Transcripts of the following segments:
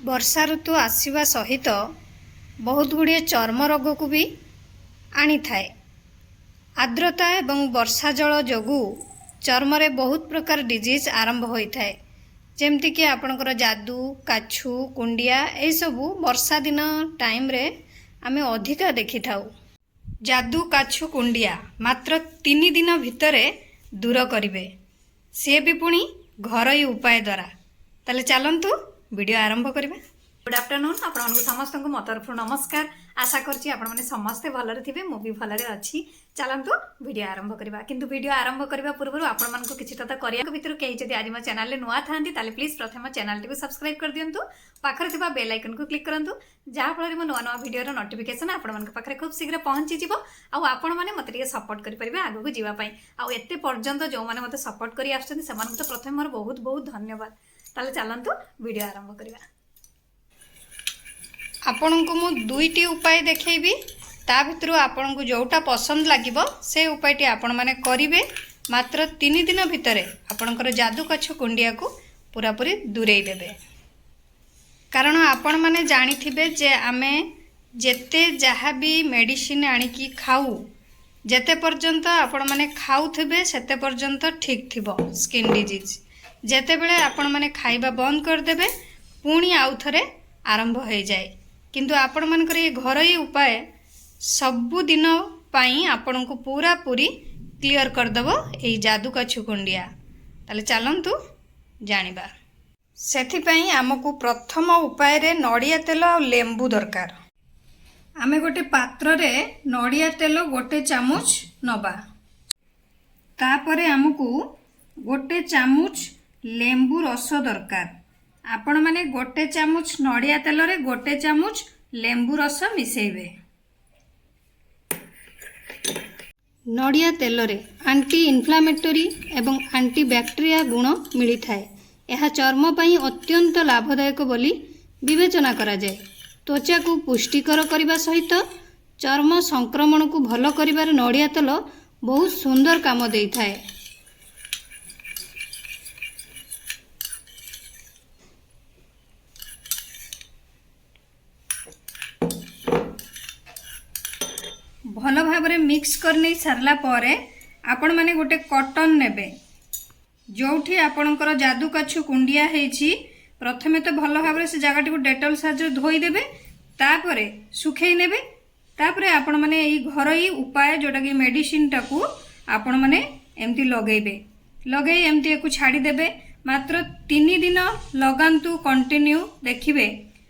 वर्षा ऋतु आसवा सहित बहुत गुड़िए चर्म रोग को भी आनी थाए। आर्द्रता एवं वर्षा जल जोगु चर्म रे बहुत प्रकार डिजीज आरंभ होता है, जमती कि आपणकर जादू काछु कुंडिया यह सबू वर्षा दिन टाइम रे आमे अधिका देखि थाउ। जादू काछु कुंडिया मात्र 3 दिन भितर दूर करिवे, से भी पुणी घरोई उपाय द्वारा। ताले चलंतु वीडियो आरंभ करिबा। गुड आफ्टरनून, आपण समस्त को मो तरफ नमस्कार। आशा करछि आपण माने समस्ते भलरे थिबे, मो भी भलरे अछि। चलंतु वीडियो आरंभ करिबा। किंतु वीडियो आरंभ करिबा पूर्व आपण मान को किछि तता करिया भितर केहि जदि आज मो चैनल ले नुआ थांती ताले प्लीज प्रथम चैनल टी को सब्सक्राइब कर दियंतु, पाखरे थिबा बेल आइकन को क्लिक करंतु, जहा फଳରେ मो नुआ नुआ वीडियो रो नोटिफिकेशन आपण मान को पाखरे खूब शीघ्र पहुंची जिवो। आ आपण माने मते टिके सपोर्ट करि परिबे आगु को जीवा पई। आ एते पर्यंत जो माने मते सपोर्ट करि आछथि समान को तो प्रथम मोर बहुत बहुत धन्यवाद। ताले चलंतु वीडियो आरंभ करिबा। आपण को मु दुईटी उपाय देखैबी, ता भितर आपण को जोटा पसंद लागिबो से उपायटी आपण माने करिवे। मात्र 3 दिन भितर आपणकर जादू काछु कुंडिया को पूरा पूरी दूरेई देबे। कारण आपण माने जानिथिबे जे आमे जेते जहा भी मेडिसिन आनी की खाऊ, जेते पर्यंत आपण माने खाउथिबे सेते पर्यंत ठीक थिबो स्किन डिजीज। जेते बेले आपण माने खाइबा बंद कर देबे पुणी आउ थरे आरंभ हो जाए। किंतु आपण मानकर ये घरोई उपाय सबु दिन पाई आपण को पूरा पूरी क्लियर कर देबो एई जादू काछु कुंडिया। ताले चलंतु जानिबा। सेथि पई हमकु प्रथम उपाय रे नडिया तेल और लेंबू दरकार। आमे गोटे पात्र रे नडिया तेल गोटे चामच नबा, तापरे हमकु गोटे चामच लेंबू रस दरकार। आपण माने गोटे चामच नडिया तेल रे गोटे चामच लेंबू रस मिसेइबे। नडिया तेल रे एंटी इन्फ्लामेटरी एवं एंटी बैक्टेरिया गुण मिली थाए। यह चर्म पई अत्यंत लाभदायक बोली विवेचना करा जाए। त्वचा को पुष्टिकर करने सहित चर्म संक्रमण को भल करिबार नडिया तेल बहुत सुंदर काम देई थाए। भल भाव मिक्स कर नहीं सारला परे आपण माने गोटे कॉटन नेबे, जोठी आपणकर जादू काछु कुंडिया हेछि। प्रथमे तो भल भाव से जगह को डेटॉल साहाय्य धोई देबे, तापरे सुखै नेबे। तापरे आपण माने एई घरोई उपाय जोटा कि मेडिसिन टाकू आपण माने एमती लगेबे। लगेई एमती एको छाड़ी देबे। मात्र 3 दिन लगांतु कंटिन्यू, देखिबे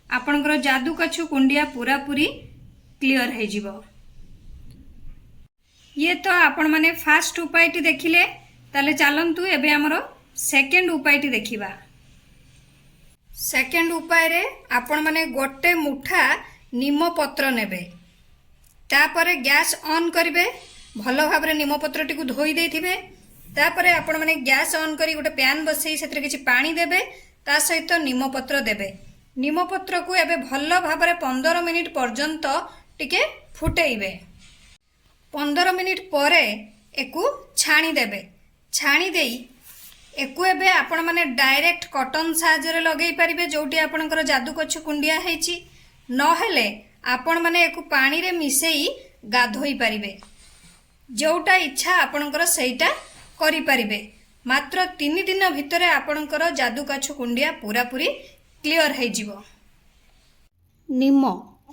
आपणकर जादू काछु कुंडिया पूरा पूरी क्लियर हे जिवो। ये तो आपण माने फास्ट उपायटी देखिले। ताले चलंतु एबे हमरो सेकंड उपायटी देखिबा। सेकंड उपाय रे आपण माने गोटे मुठा नीम पत्र नेबे, तापरे गैस ऑन करिवे। भलो भाबरे नीम पत्रटी को धोई देथिबे। तापरे आपण माने गैस ऑन करी गोटे पैन बसई सेतरे किछि पानी देबे, ता सहित नीम पत्र देबे। नीम पत्र को एबे भलो भाबरे 15 मिनिट पर्यंत टिके फुटेइबे। 15 मिनिट परे एकु छाणी देबे। छाणी देई एकु एबे आपण माने डायरेक्ट कॉटन साहाय्य लगेई परिबे, जोटी आपणकर जादू काछु कुंडिया हेछि। न हेले आपण माने एकु पानी रे मिसेई गाधोई परिबे। जोटा इच्छा आपणकर सेटा करि परिबे। मात्र 3 दिन भितर आपणकर जादू काछु कुंडिया पूरा पूरी क्लियर हे जिवो। निम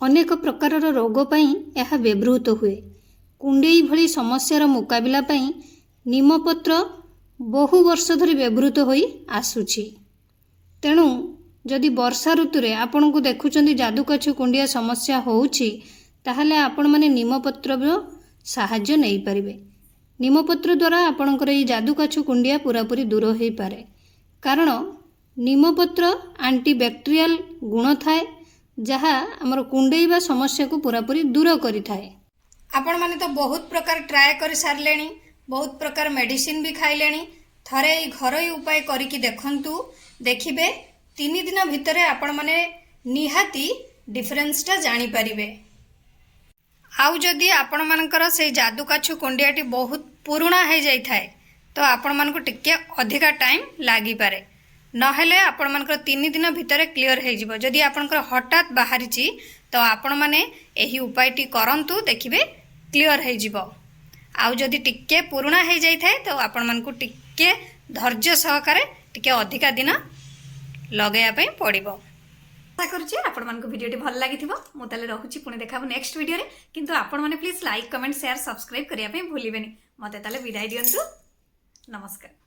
अनेक प्रकार रोग पई यह व्यवहृत हुए। कुंडेई भली समस्यार मुकाबिला पई निमपत्र बहु वर्ष धरी व्यवहृत होई आसुछि। तेणु जदि वर्षा ऋतु रे आपण को देखुचंदी जादू काछु कुंडिया समस्या होउछि, ताहले आपण माने निमपत्र साहाय्य नहीं परिबे। निमपत्र द्वारा आपणकर ई जादू काछु कुंडिया पूरा पूरी दूर होई पारे। कारण निमपत्र एंटी बैक्टेरियल गुण थाए, जहा हमर कुंडेई समस्या को पूरा पूरी दूर करि थाए। आपण माने तो बहुत प्रकार ट्राए कर सारलेनी, बहुत प्रकार मेडिसिन भी खाइलेनी। थरे ई घरोई उपाय करिकी देखंतु, देखिबे 3 दिन भितर आपण माने निहाती डिफरेंसटा जानी परिबे। आउ जदि आपण मानकर से जादू काछु कुंडियाटी बहुत पुराना हो जाए तो आपण मानक टिके अधिका टाइम लागी पारे। नहेले आपण मानकर 3 दिन भितर क्लियर हो जिवो। जदि आपनकर हठात बाहरी तो आपण माने एही उपायटी करंतु देखिबे क्लियर हो जिवो। आउ जदि टिके पुराना हो जाई थाए तो आपण मानकु टिके धैर्य सहकारे टिके अधिका दिन लगाया पे पड़िबो। आशा करूची आपण मानकु वीडियोटी भल लागिथिबो। मु ताले रहुची पुणी देखाबो नेक्स्ट वीडियो रे। किंतु आपण माने please like comment share subscribe करिया पे भूलिबेनी। मते ताले विदाय दियंतु। नमस्कार।